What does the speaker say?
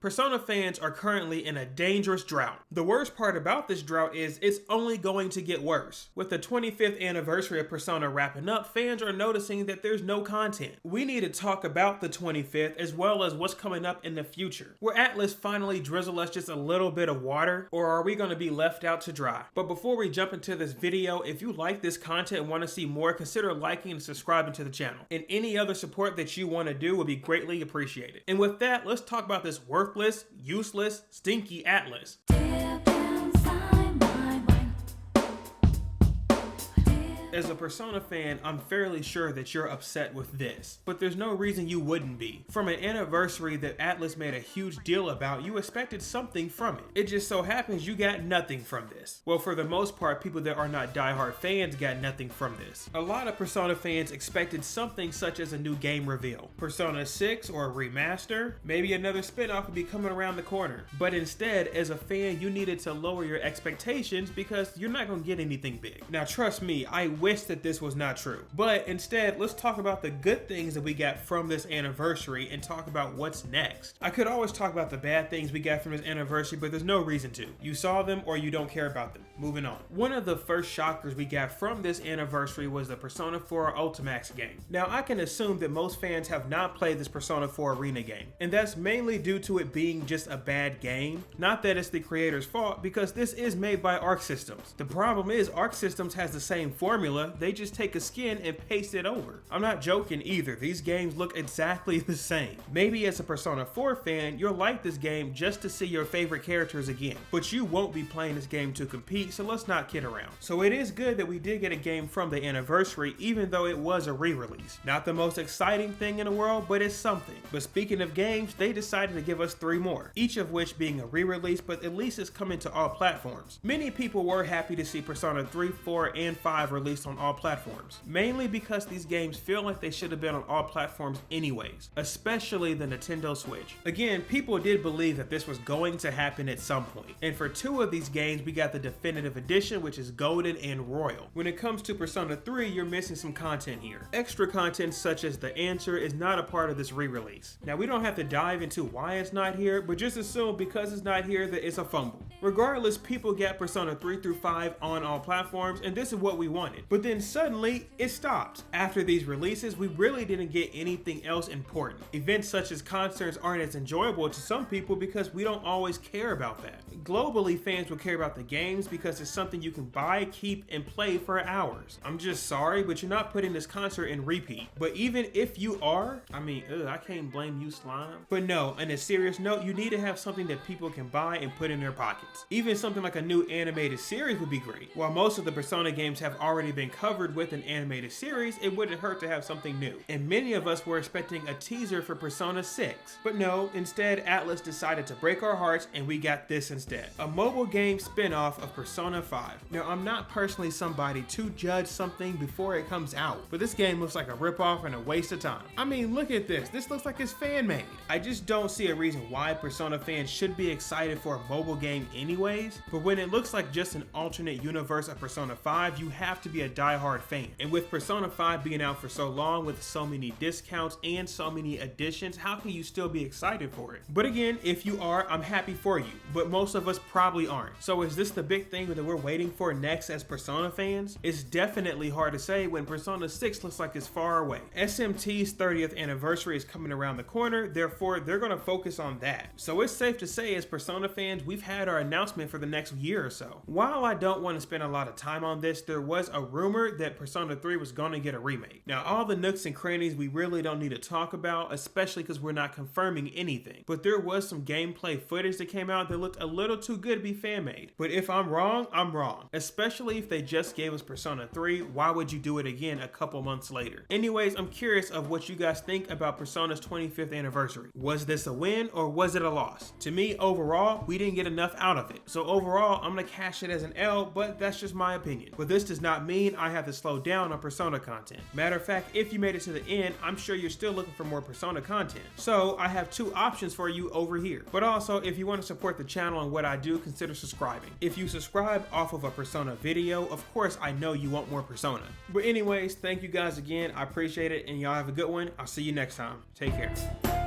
Persona fans are currently in a dangerous drought. The worst part about this drought is it's only going to get worse. With the 25th anniversary of Persona wrapping up, fans are noticing that there's no content. We need to talk about the 25th as well as what's coming up in the future. Will Atlus finally drizzle us just a little bit of water, or are we going to be left out to dry? But before we jump into this video, if you like this content and want to see more, consider liking and subscribing to the channel. And any other support that you want to do would be greatly appreciated. And with that, let's talk about this worthless, useless, stinky Atlus. As a Persona fan, I'm fairly sure that you're upset with this, but there's no reason you wouldn't be. From an anniversary that Atlus made a huge deal about, you expected something from it. It just so happens you got nothing from this. Well, for the most part, people that are not diehard fans got nothing from this. A lot of Persona fans expected something such as a new game reveal, Persona 6 or a remaster, maybe another spin-off would be coming around the corner. But instead, as a fan, you needed to lower your expectations because you're not gonna get anything big. Now trust me, I wish that this was not true. But instead, let's talk about the good things that we got from this anniversary and talk about what's next. I could always talk about the bad things we got from this anniversary, but there's no reason to. You saw them or you don't care about them. Moving on. One of the first shockers we got from this anniversary was the Persona 4 Ultimax game. Now, I can assume that most fans have not played this Persona 4 Arena game, and that's mainly due to it being just a bad game. Not that it's the creator's fault, because this is made by Arc Systems. The problem is Arc Systems has the same formula. They just take a skin and paste it over. I'm not joking either. These games look exactly the same. Maybe as a Persona 4 fan, you'll like this game just to see your favorite characters again, but you won't be playing this game to compete, so let's not kid around. So it is good that we did get a game from the anniversary, even though it was a re-release. Not the most exciting thing in the world, but it's something. But speaking of games, they decided to give us 3 more, each of which being a re-release, but at least it's coming to all platforms. Many people were happy to see Persona 3, 4, and 5 released on all platforms, mainly because these games feel like they should have been on all platforms anyways, especially the Nintendo Switch. Again, people did believe that this was going to happen at some point, and for 2 of these games we got the definitive edition, which is Golden and Royal. When it comes to Persona 3, you're missing some content here. Extra content such as the answer is not a part of this re-release. Now, we don't have to dive into why it's not here, but just assume because it's not here that it's a fumble. Regardless, people got Persona 3 through 5 on all platforms, and this is what we wanted. But then suddenly, it stopped. After these releases, we really didn't get anything else important. Events such as concerts aren't as enjoyable to some people because we don't always care about that. Globally, fans will care about the games because it's something you can buy, keep, and play for hours. I'm just sorry, but you're not putting this concert in repeat. But even if you are, I can't blame you, Slime. But no, on a serious note, you need to have something that people can buy and put in their pockets. Even something like a new animated series would be great. While most of the Persona games have already been covered with an animated series, it wouldn't hurt to have something new. And many of us were expecting a teaser for Persona 6. But no, instead Atlus decided to break our hearts and we got this instead. A mobile game spin-off of Persona 5. Now, I'm not personally somebody to judge something before it comes out, but this game looks like a ripoff and a waste of time. I mean, look at this. This looks like it's fan-made. I just don't see a reason why Persona fans should be excited for a mobile game anyways, but when it looks like just an alternate universe of Persona 5, you have to be a diehard fan. And with Persona 5 being out for so long with so many discounts and so many additions, how can you still be excited for it? But again, if you are, I'm happy for you, but most of us probably aren't. So is this the big thing that we're waiting for next as Persona fans? It's definitely hard to say when Persona 6 looks like it's far away. SMT's 30th anniversary is coming around the corner, therefore they're going to focus on that. So it's safe to say as Persona fans, we've had our announcement for the next year or so. While I don't want to spend a lot of time on this, there was a rumor that Persona 3 was going to get a remake. Now, all the nooks and crannies we really don't need to talk about, especially because we're not confirming anything. But there was some gameplay footage that came out that looked a little too good to be fan-made. But if I'm wrong, I'm wrong. Especially if they just gave us Persona 3, why would you do it again a couple months later? Anyways, I'm curious of what you guys think about Persona's 25th anniversary. Was this a win or was it a loss? To me, overall, we didn't get enough out of it. So overall, I'm gonna cash it as an L, but that's just my opinion. But this does not mean I have to slow down on Persona content. Matter of fact, if you made it to the end, I'm sure you're still looking for more Persona content. So I have 2 options for you over here. But also, if you want to support the channel and what I do, consider subscribing. If you subscribe off of a Persona video, of course I know you want more Persona. But anyways, thank you guys again. I appreciate it, and y'all have a good one. I'll see you next time. Take care.